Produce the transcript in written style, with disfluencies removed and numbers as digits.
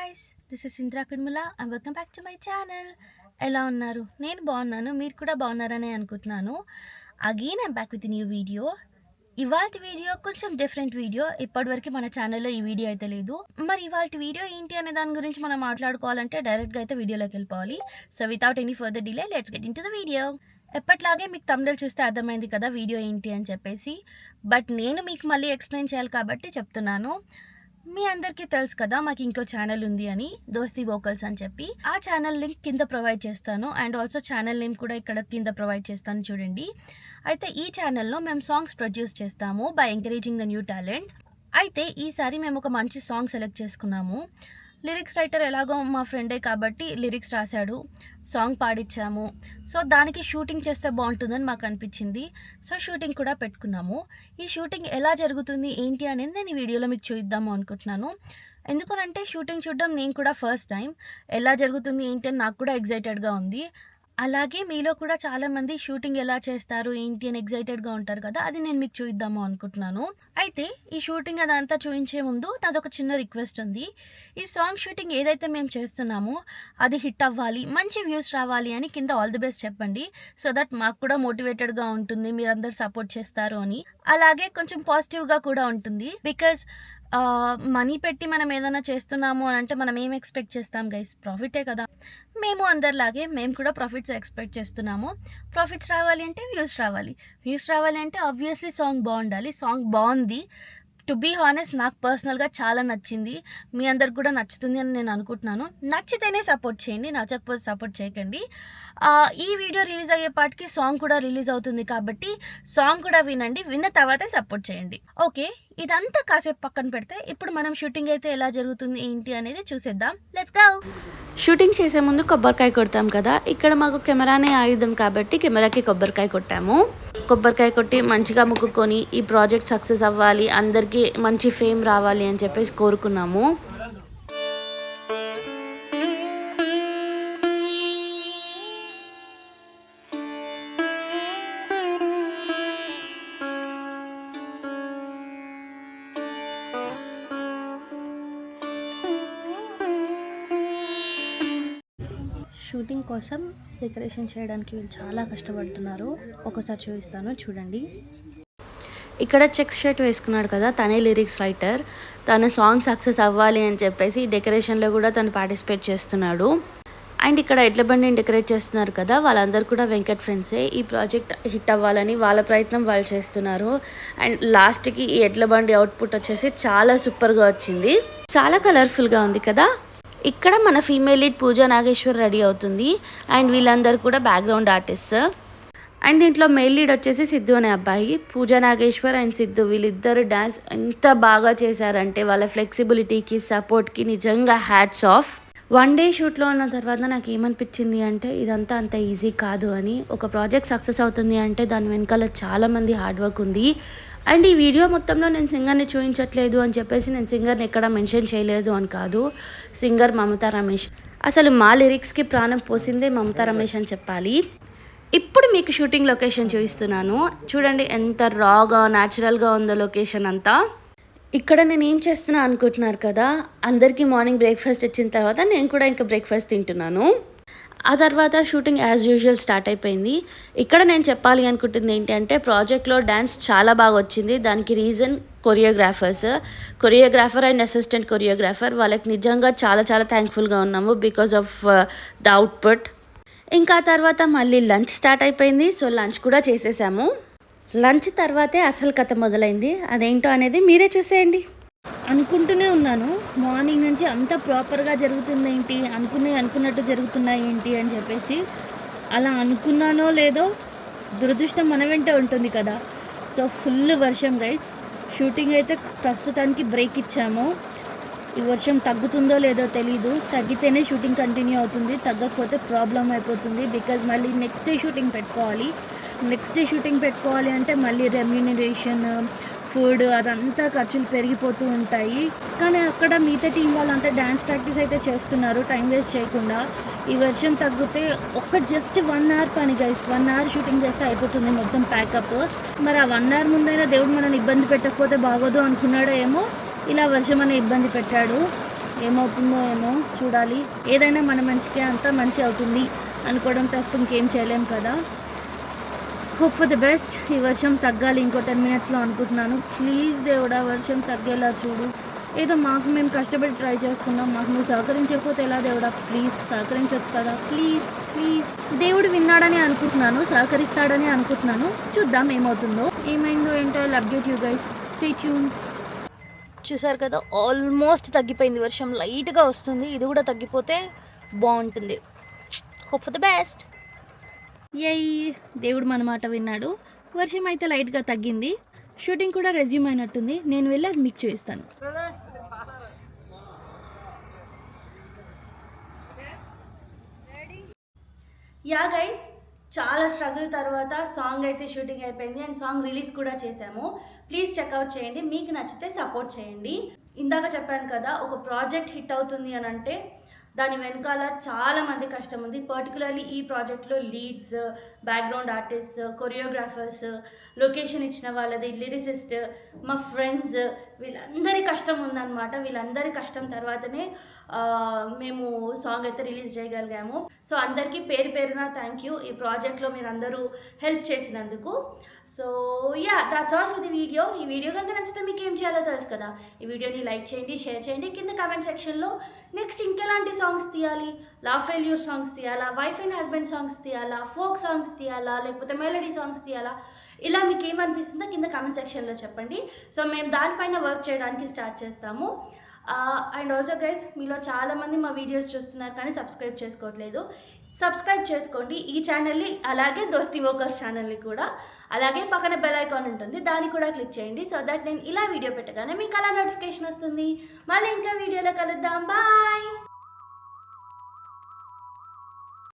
Guys, this is Indra Kurmula and welcome back to my channel. ఎలా ఉన్నారు? నేను బాగున్నాను, మీరు కూడా బాగున్నారని అనుకుంటున్నాను. Again I'm back with new video. ఇవాళ వీడియో కొంచెం డిఫరెంట్ వీడియో. ఇప్పటివరకు మన ఛానల్లో ఈ వీడియో అయితే లేదు. మరి ఇవాళ వీడియో ఏంటి అనే దాని గురించి మనం మాట్లాడుకోవాలంటే డైరెక్ట్గా అయితే వీడియోలోకి వెళ్ళిపోవాలి. So without any further delay let's get in to the video. ఎప్పట్లాగే మీకు థంబ్నెయిల్ చూస్తే అర్థమైంది కదా వీడియో ఏంటి అని చెప్పేసి. బట్ నేను మీకు మళ్ళీ ఎక్స్ప్లెయిన్ చేయాలి కాబట్టి చెప్తున్నాను. మీ అందరికీ తెలుసు కదా మాకు ఇంకో ఛానల్ ఉంది అని, దోస్తి వోకల్స్ అని చెప్పి. ఆ ఛానల్ లింక్ కింద ప్రొవైడ్ చేస్తాను అండ్ ఆల్సో ఛానల్ నేమ్ కూడా ఇక్కడ కింద ప్రొవైడ్ చేస్తాను చూడండి. అయితే ఈ ఛానల్లో మేము సాంగ్స్ ప్రొడ్యూస్ చేస్తాము by encouraging the new talent. అయితే ఈసారి మేము ఒక మంచి సాంగ్ సెలెక్ట్ చేసుకున్నాము. లిరిక్స్ రైటర్ ఎలాగో మా ఫ్రెండే కాబట్టి లిరిక్స్ రాశాడు, సాంగ్ పాడిచ్చాము. సో దానికి షూటింగ్ చేస్తే బాగుంటుందని మాకు అనిపించింది. సో షూటింగ్ కూడా పెట్టుకున్నాము. ఈ షూటింగ్ ఎలా జరుగుతుంది ఏంటి అనేది నేను ఈ వీడియోలో మీకు చూద్దాము అనుకుంటున్నాను. ఎందుకనంటే షూటింగ్ చూడడం నేను కూడా ఫస్ట్ టైం. ఎలా జరుగుతుంది ఏంటి అని నాకు కూడా ఎగ్జైటెడ్గా ఉంది. అలాగే మీలో కూడా చాలామంది షూటింగ్ ఎలా చేస్తారు ఏంటి అని ఎగ్జైటెడ్గా ఉంటారు కదా, అది నేను మీకు చూద్దాము అనుకుంటున్నాను. అయితే ఈ షూటింగ్ అదంతా చూపించే ముందు నాదొక చిన్న రిక్వెస్ట్ ఉంది. ఈ సాంగ్ షూటింగ్ ఏదైతే మేము చేస్తున్నామో అది హిట్ అవ్వాలి, మంచి వ్యూస్ రావాలి అని కింద ఆల్ ది బెస్ట్ చెప్పండి. సో దట్ మాకు కూడా మోటివేటెడ్గా ఉంటుంది, మీరందరూ సపోర్ట్ చేస్తారు అని. అలాగే కొంచెం పాజిటివ్గా కూడా ఉంటుంది. బికాజ్ మనీ పెట్టి మనం ఏదైనా చేస్తున్నాము అని అంటే మనం ఏం ఎక్స్పెక్ట్ చేస్తాం గైస్? ప్రాఫిటే కదా. మేము అందరిలాగే మేము కూడా ప్రాఫిట్స్ ఎక్స్పెక్ట్ చేస్తున్నాము. ప్రాఫిట్స్ రావాలి అంటే వ్యూస్ రావాలి, వ్యూస్ రావాలి అంటే ఆబ్వియస్లీ సాంగ్ బాగుండాలి. సాంగ్ బాగుంది. టు బీ హానెస్ట్ నాకు పర్సనల్గా చాలా నచ్చింది. మీ అందరికి కూడా నచ్చుతుంది అని నేను అనుకుంటున్నాను. నచ్చితేనే సపోర్ట్ చేయండి, నచ్చకపోతే సపోర్ట్ చేయకండి. ఈ వీడియో రిలీజ్ అయ్యేపాటికి సాంగ్ కూడా రిలీజ్ అవుతుంది కాబట్టి సాంగ్ కూడా వినండి, విన్న తర్వాతే సపోర్ట్ చేయండి. ఓకే, ఇదంతా కాసేపు పక్కన పెడితే ఇప్పుడు మనం షూటింగ్ అయితే ఎలా జరుగుతుంది ఏంటి అనేది చూసేద్దాం. Let's go. షూటింగ్ చేసే ముందు కొబ్బరికాయ కొడతాం కదా, ఇక్కడ మాకు కెమెరానే ఆయుధం కాబట్టి కెమెరాకి కొబ్బరికాయ కొట్టాము. కొబ్బరికాయ కొట్టి మంచిగా మొక్కుకొని ఈ ప్రాజెక్ట్ సక్సెస్ అవ్వాలి, అందరికీ మంచి ఫేమ్ రావాలి అని చెప్పేసి కోరుకున్నాము. షూటింగ్ కోసం డెకరేషన్ చేయడానికి వీళ్ళు చాలా కష్టపడుతున్నారు. ఒకసారి చూపిస్తాను చూడండి. ఇక్కడ చెక్స్ షర్ట్ వేసుకున్నాడు కదా, తనే లిరిక్స్ రైటర్. తన సాంగ్ సక్సెస్ అవ్వాలి అని చెప్పేసి డెకరేషన్లో కూడా తను పార్టిసిపేట్ చేస్తున్నాడు. అండ్ ఇక్కడ ఎడ్ల బండిని డెకరేట్ చేస్తున్నారు కదా, వాళ్ళందరూ కూడా వెంకట్ ఫ్రెండ్సే. ఈ ప్రాజెక్ట్ హిట్ అవ్వాలని వాళ్ళ ప్రయత్నం వాళ్ళు చేస్తున్నారు. అండ్ లాస్ట్కి ఈ ఎడ్ల బండి అవుట్పుట్ వచ్చేసి చాలా సూపర్గా వచ్చింది, చాలా కలర్ఫుల్గా ఉంది కదా. ఇక్కడ మన ఫీమేల్ లీడ్ పూజా నాగేశ్వర్ రెడీ అవుతుంది. అండ్ వీళ్ళందరూ కూడా బ్యాక్గ్రౌండ్ ఆర్టిస్ట్. అండ్ దీంట్లో మేల్ లీడ్ వచ్చేసి సిద్ధు అనే అబ్బాయి. పూజా నాగేశ్వర్ అండ్ సిద్ధు వీళ్ళిద్దరు డ్యాన్స్ ఎంత బాగా చేశారంటే వాళ్ళ ఫ్లెక్సిబిలిటీకి సపోర్ట్కి నిజంగా హ్యాట్స్ ఆఫ్. వన్ డే షూట్లో ఉన్న తర్వాత నాకు ఏమనిపించింది అంటే ఇదంతా అంత ఈజీ కాదు అని. ఒక ప్రాజెక్ట్ సక్సెస్ అవుతుంది అంటే దాని వెనకాల చాలామంది హార్డ్ వర్క్ ఉంది. అండ్ ఈ వీడియో మొత్తంలో నేను సింగర్ని చూపించట్లేదు అని చెప్పేసి నేను సింగర్ని ఎక్కడ మెన్షన్ చేయలేదు అని కాదు. సింగర్ మమతా రమేష్. అసలు మా లిరిక్స్కి ప్రాణం పోసిందే మమతా రమేష్ అని చెప్పాలి. ఇప్పుడు మీకు షూటింగ్ లొకేషన్ చూపిస్తున్నాను చూడండి, ఎంత రాగా న్యాచురల్గా ఉందో లొకేషన్ అంతా. ఇక్కడ నేను ఏం చేస్తున్నా అనుకుంటున్నారు కదా, అందరికీ మార్నింగ్ బ్రేక్ఫాస్ట్ ఇచ్చిన తర్వాత నేను కూడా ఇంకా బ్రేక్ఫాస్ట్ తింటున్నాను. ఆ తర్వాత షూటింగ్ యాజ్ యూజువల్ స్టార్ట్ అయిపోయింది. ఇక్కడ నేను చెప్పాలి అనుకుంటుంది ఏంటి అంటే ప్రాజెక్ట్లో డ్యాన్స్ చాలా బాగా వచ్చింది. దానికి reason choreographer and assistant choreographer. వాళ్ళకి నిజంగా చాలా చాలా థ్యాంక్ఫుల్గా ఉన్నాము బికాజ్ ఆఫ్ ద అవుట్పుట్. ఇంకా తర్వాత మళ్ళీ లంచ్ స్టార్ట్ అయిపోయింది. సో లంచ్ కూడా చేసేసాము. లంచ్ తర్వాతే అసలు కథ మొదలైంది. అదేంటో అనేది మీరే చూసేయండి. అనుకుంటూనే ఉన్నాను మార్నింగ్ నుంచి అంత ప్రాపర్గా జరుగుతుంది ఏంటి, అనుకున్నట్టు జరుగుతున్నాయి ఏంటి అని చెప్పేసి. అలా అనుకున్నానో లేదో దురదృష్టం మన వెంటే ఉంటుంది కదా. సో ఫుల్ వర్షం గైస్. షూటింగ్ అయితే ప్రస్తుతానికి బ్రేక్ ఇచ్చాము. ఈ వర్షం తగ్గుతుందో లేదో తెలీదు. తగ్గితేనే షూటింగ్ కంటిన్యూ అవుతుంది, తగ్గకపోతే ప్రాబ్లం అయిపోతుంది. బికాజ్ మళ్ళీ నెక్స్ట్ డే షూటింగ్ పెట్టుకోవాలి అంటే మళ్ళీ రెమ్యూనరేషన్, ఫుడ్ అదంతా ఖర్చులు పెరిగిపోతూ ఉంటాయి. కానీ అక్కడ మిగతా టీం వాళ్ళంతా డ్యాన్స్ ప్రాక్టీస్ అయితే చేస్తున్నారు టైం వేస్ట్ చేయకుండా. ఈ వర్షం తగ్గితే జస్ట్ 1 అవర్ పని గైస్. 1 అవర్ షూటింగ్ చేస్తే అయిపోతుంది మొత్తం ప్యాకప్. మరి ఆ 1 అవర్ ముందైనా దేవుడు మనల్ని ఇబ్బంది పెట్టకపోతే బాగోదు అనుకున్నాడో ఏమో, ఇలా వర్షం అనే ఇబ్బంది పెట్టాడు. ఏమవుతుందో ఏమో చూడాలి. ఏదైనా మన మంచికే, అంతా మంచి అవుతుంది అనుకోవడం తప్ప ఇంకేం చేయలేం కదా. Hope for the best. ఈ వర్షం తగ్గాలి ఇంకో 10 మినిట్స్లో అనుకుంటున్నాను. ప్లీజ్ దేవుడా వర్షం తగ్గేలా చూడు. ఏదో మాకు మేము కష్టపడి ట్రై చేస్తున్నాం, మాకు నువ్వు సహకరించకపోతే ఎలా దేవుడా? ప్లీజ్ సహకరించవచ్చు కదా, ప్లీజ్ ప్లీజ్. దేవుడు విన్నాడని అనుకుంటున్నాను, సహకరిస్తాడని అనుకుంటున్నాను. చూద్దాం ఏమవుతుందో. ఏమైందో ఏంటో. Update you guys, stay tune. చూసారు కదా, ఆల్మోస్ట్ తగ్గిపోయింది వర్షం, లైట్గా వస్తుంది. ఇది కూడా తగ్గిపోతే బాగుంటుంది. Hope for the best. యై, దేవుడు మన మాట విన్నాడు. వర్షం అయితే లైట్గా తగ్గింది. షూటింగ్ కూడా రెజ్యూమ్ అయినట్టుంది. నేను వెళ్ళి అది మీకు చూపిస్తాను. యా గైస్, చాలా స్ట్రగుల్ తర్వాత సాంగ్ అయితే షూటింగ్ అయిపోయింది అండ్ సాంగ్ రిలీజ్ కూడా చేశాము. ప్లీజ్ చెక్అవుట్ చేయండి, మీకు నచ్చితే సపోర్ట్ చేయండి. ఇందాక చెప్పాను కదా, ఒక ప్రాజెక్ట్ హిట్ అవుతుంది అని అంటే దాని వెనకాల చాలామంది కష్టం ఉంది. పర్టికులర్లీ ఈ ప్రాజెక్ట్లో leads, background artist, choreographers, location ఇచ్చిన వాళ్ళది, లిరిసిస్ట్, మా ఫ్రెండ్స్, వీళ్ళందరి కష్టం ఉందన్నమాట. వీళ్ళందరి కష్టం తర్వాతనే మేము సాంగ్ అయితే రిలీజ్ చేయగలిగాము. సో అందరికీ పేరు పేరున థ్యాంక్ యూ, ఈ ప్రాజెక్ట్లో మీరు అందరూ హెల్ప్ చేసినందుకు. So yeah, that's all for the video. ఈ వీడియో కనుక నచ్చితే మీకు ఏం చేయాలో తెలుసు కదా. ఈ వీడియోని లైక్ చేయండి, షేర్ చేయండి. కింద కామెంట్ సెక్షన్లో నెక్స్ట్ ఇంకెలాంటి సాంగ్స్ తీయాలి, లవ్ ఫెయిల్యూర్ సాంగ్స్ తీయాలా, వైఫ్ అండ్ హస్బెండ్ సాంగ్స్ తీయాలా, ఫోక్ సాంగ్స్ తీయాలా, లేకపోతే మెలోడీ సాంగ్స్ తీయాలా, ఇలా మీకు ఏమనిపిస్తుందో కింద కామెంట్ సెక్షన్లో చెప్పండి. సో మేము దానిపైన వర్క్ చేయడానికి స్టార్ట్ చేస్తాము. అండ్ ఆల్సో గైస్, మీలో చాలామంది మా వీడియోస్ చూస్తున్నారు కానీ సబ్స్క్రైబ్ చేసుకోవట్లేదు. సబ్స్క్రైబ్ చేసుకోండి ఈ ఛానల్ని, అలాగే దోస్తి వోకల్స్ ఛానల్ని కూడా. అలాగే పక్కన బెల్ ఐకాన్ ఉంటుంది, దాన్ని కూడా క్లిక్ చేయండి. సో దట్ నేను ఇలా వీడియో పెట్టగానే మీకు అలా నోటిఫికేషన్ వస్తుంది. మళ్ళీ ఇంకా వీడియోలో కలుద్దాం. బాయ్.